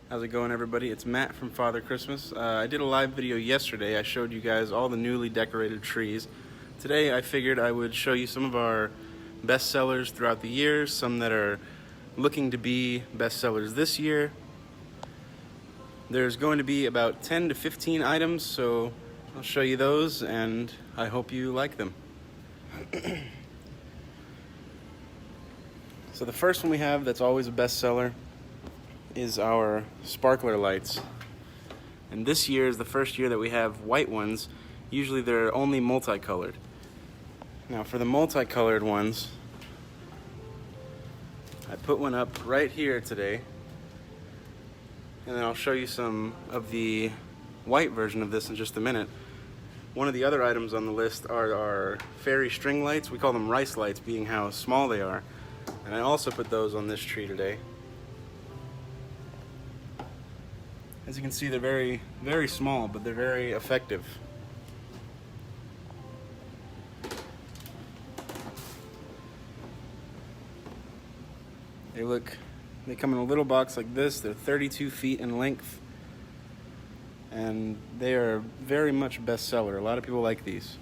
How's it going, everybody? It's Matt from Father Christmas. I did a live video yesterday. I showed you guys all the newly decorated trees. Today I figured I would show you some of our best sellers throughout the year, some that are looking to be best sellers this year. There's going to be about 10 to 15 items, so I'll show you those and I hope you like them. So the first one we have that's always a best seller is our sparkler lights. And this year is the first year that we have white ones. Usually they're only multicolored. Now for the multicolored ones, I put one up right here today, and then I'll show you some of the white version of this in just a minute. One of the other items on the list are our fairy string lights. We call them rice lights, being how small they are. And I also put those on this tree today. As you can see, they're very, very small, but they're very effective. They come in a little box like this. They're 32 feet in length, and they are very much bestseller. A lot of people like these.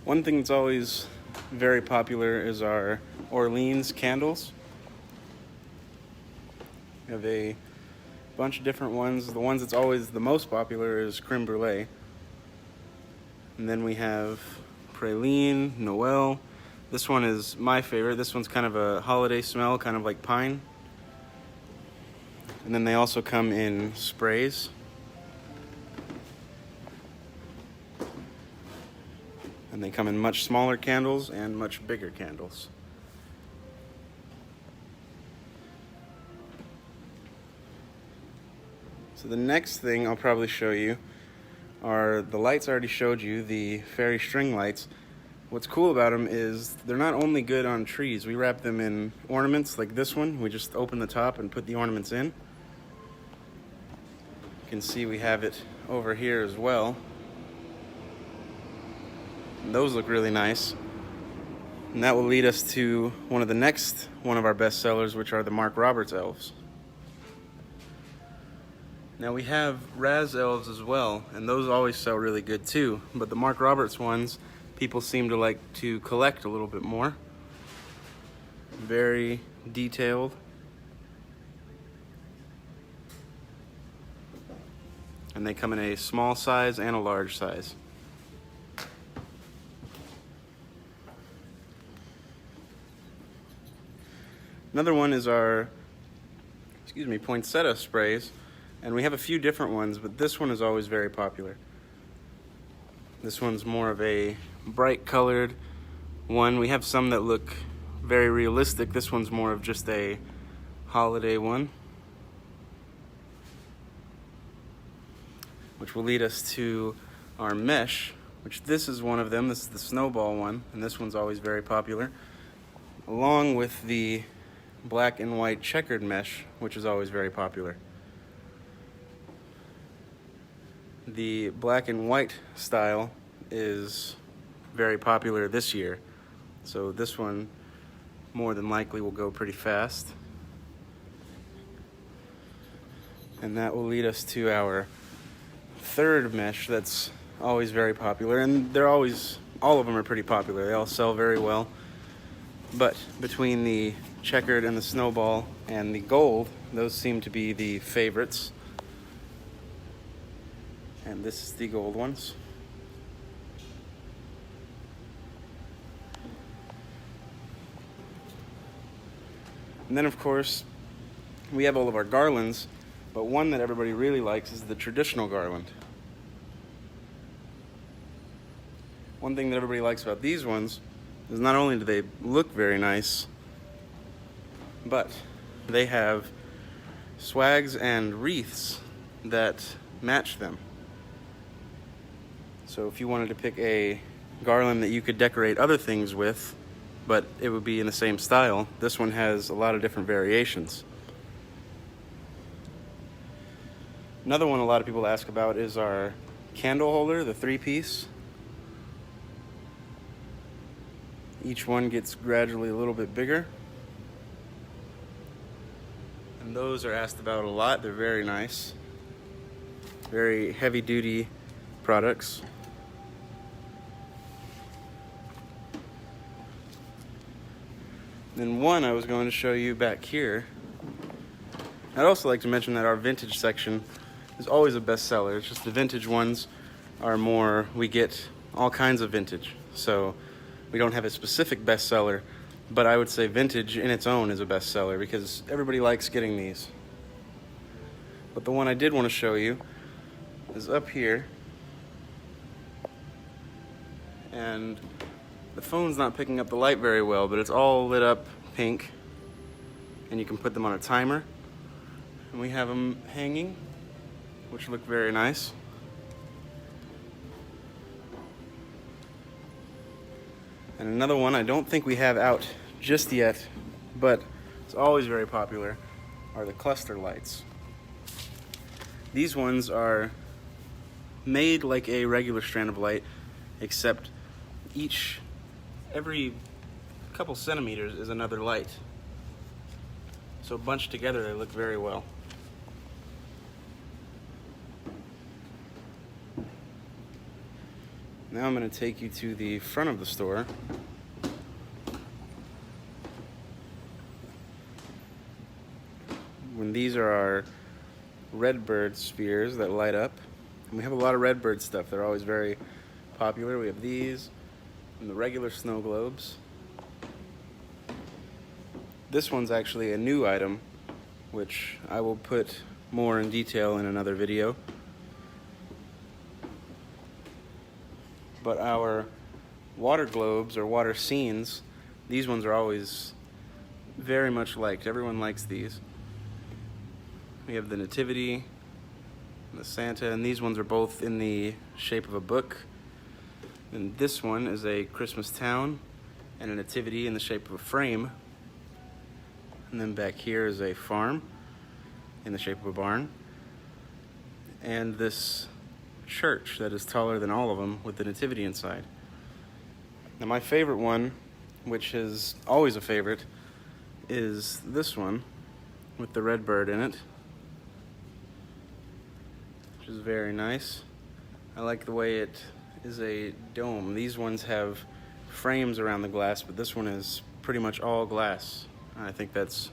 One thing that's always very popular is our Orleans candles. We have a bunch of different ones. The ones that's always the most popular is creme brulee. And then we have praline, Noel. This one is my favorite. This one's kind of a holiday smell, kind of like pine. And then they also come in sprays. And they come in much smaller candles and much bigger candles. So the next thing I'll probably show you are the lights I already showed you, the fairy string lights. What's cool about them is they're not only good on trees. We wrap them in ornaments like this one. We just open the top and put the ornaments in. You can see we have it over here as well. And those look really nice. And that will lead us to one of our best sellers, which are the Mark Roberts elves. Now we have Raz elves as well, and those always sell really good too. But the Mark Roberts ones, people seem to like to collect a little bit more. Very detailed. And they come in a small size and a large size. Another one is our, poinsettia sprays. And we have a few different ones, but this one is always very popular. This one's more of a bright colored one. We have some that look very realistic. This one's more of just a holiday one. Which will lead us to our mesh, which this is one of them. This is the snowball one, and this one's always very popular. Along with the black and white checkered mesh, which is always very popular. The black and white style is very popular this year, so this one more than likely will go pretty fast. And that will lead us to our third mesh that's always very popular, and all of them are pretty popular. They all sell very well. But between the checkered and the snowball and the gold, those seem to be the favorites. And this is the gold ones. And then of course, we have all of our garlands, but one that everybody really likes is the traditional garland. One thing that everybody likes about these ones is not only do they look very nice, but they have swags and wreaths that match them. So if you wanted to pick a garland that you could decorate other things with, but it would be in the same style, this one has a lot of different variations. Another one a lot of people ask about is our candle holder, the 3-piece. Each one gets gradually a little bit bigger. And those are asked about a lot. They're very nice. Very heavy-duty products. Then one I was going to show you back here. I'd also like to mention that our vintage section is always a bestseller. It's just the vintage ones are more, we get all kinds of vintage. So we don't have a specific bestseller, but I would say vintage in its own is a bestseller because everybody likes getting these. But the one I did want to show you is up here. And the phone's not picking up the light very well, but it's all lit up pink. And you can put them on a timer. And we have them hanging, which look very nice. And another one I don't think we have out just yet, but it's always very popular, are the cluster lights. These ones are made like a regular strand of light, except every couple centimeters is another light. So bunched together, they look very well. Now I'm going to take you to the front of the store. When these are our Redbird spheres that light up. And we have a lot of Redbird stuff. They're always very popular. We have these and the regular snow globes. This one's actually a new item, which I will put more in detail in another video. But our water globes or water scenes, these ones are always very much liked. Everyone likes these. We have the Nativity and the Santa, and these ones are both in the shape of a book. And this one is a Christmas town and a Nativity in the shape of a frame. And then back here is a farm in the shape of a barn. And this church that is taller than all of them with the Nativity inside. Now my favorite one, which is always a favorite, is this one with the red bird in it, which is very nice. I like the way it is a dome. These ones have frames around the glass, but this one is pretty much all glass. I think that's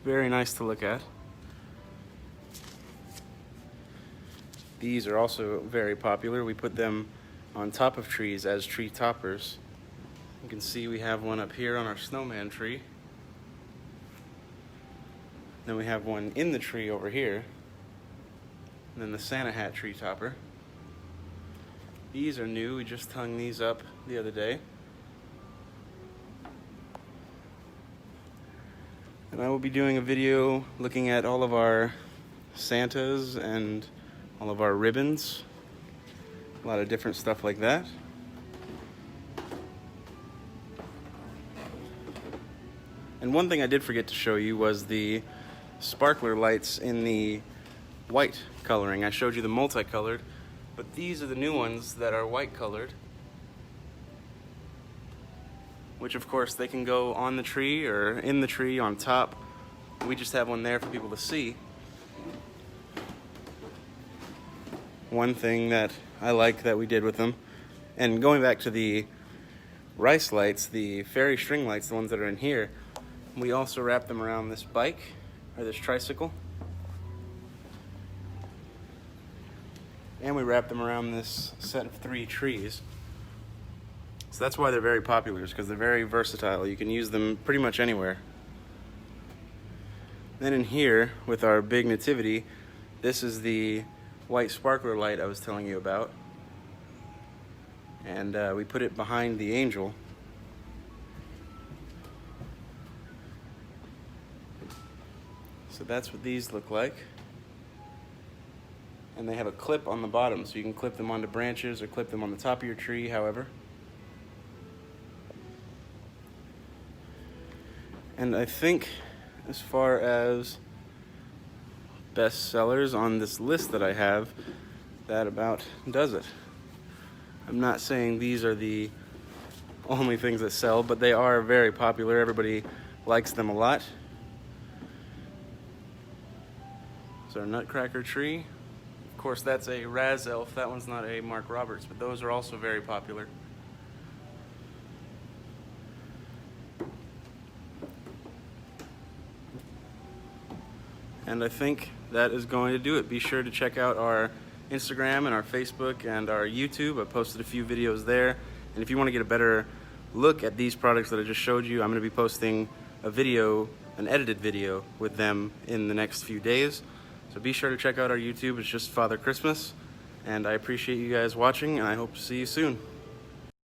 very nice to look at. These are also very popular. We put them on top of trees as tree toppers. You can see we have one up here on our snowman tree. Then we have one in the tree over here. And then the Santa hat tree topper. These are new. We just hung these up the other day. And I will be doing a video looking at all of our Santas and all of our ribbons, a lot of different stuff like that. And one thing I did forget to show you was the sparkler lights in the white coloring. I showed you the multicolored, but these are the new ones that are white colored, which of course they can go on the tree or in the tree on top. We just have one there for people to see. One thing that I like that we did with them, and going back to the rice lights, the fairy string lights, the ones that are in here, we also wrap them around this bike or this tricycle, and we wrap them around this set of 3 trees. So that's why they're very popular, is because they're very versatile. You can use them pretty much anywhere. Then in here with our big nativity, this is the white sparkler light I was telling you about, and we put it behind the angel. So that's what these look like, and they have a clip on the bottom, so you can clip them onto branches or clip them on the top of your tree, however. And I think as far as best sellers on this list that I have, that about does it. I'm not saying these are the only things that sell, but they are very popular. Everybody likes them a lot. It's our nutcracker tree. Of course, that's a Raz Elf. That one's not a Mark Roberts, but those are also very popular. And I think that is going to do it. Be sure to check out our Instagram and our Facebook and our YouTube. I posted a few videos there. And if you want to get a better look at these products that I just showed you, I'm going to be posting a video, an edited video with them in the next few days. So be sure to check out our YouTube. It's just Father Christmas. And I appreciate you guys watching, and I hope to see you soon.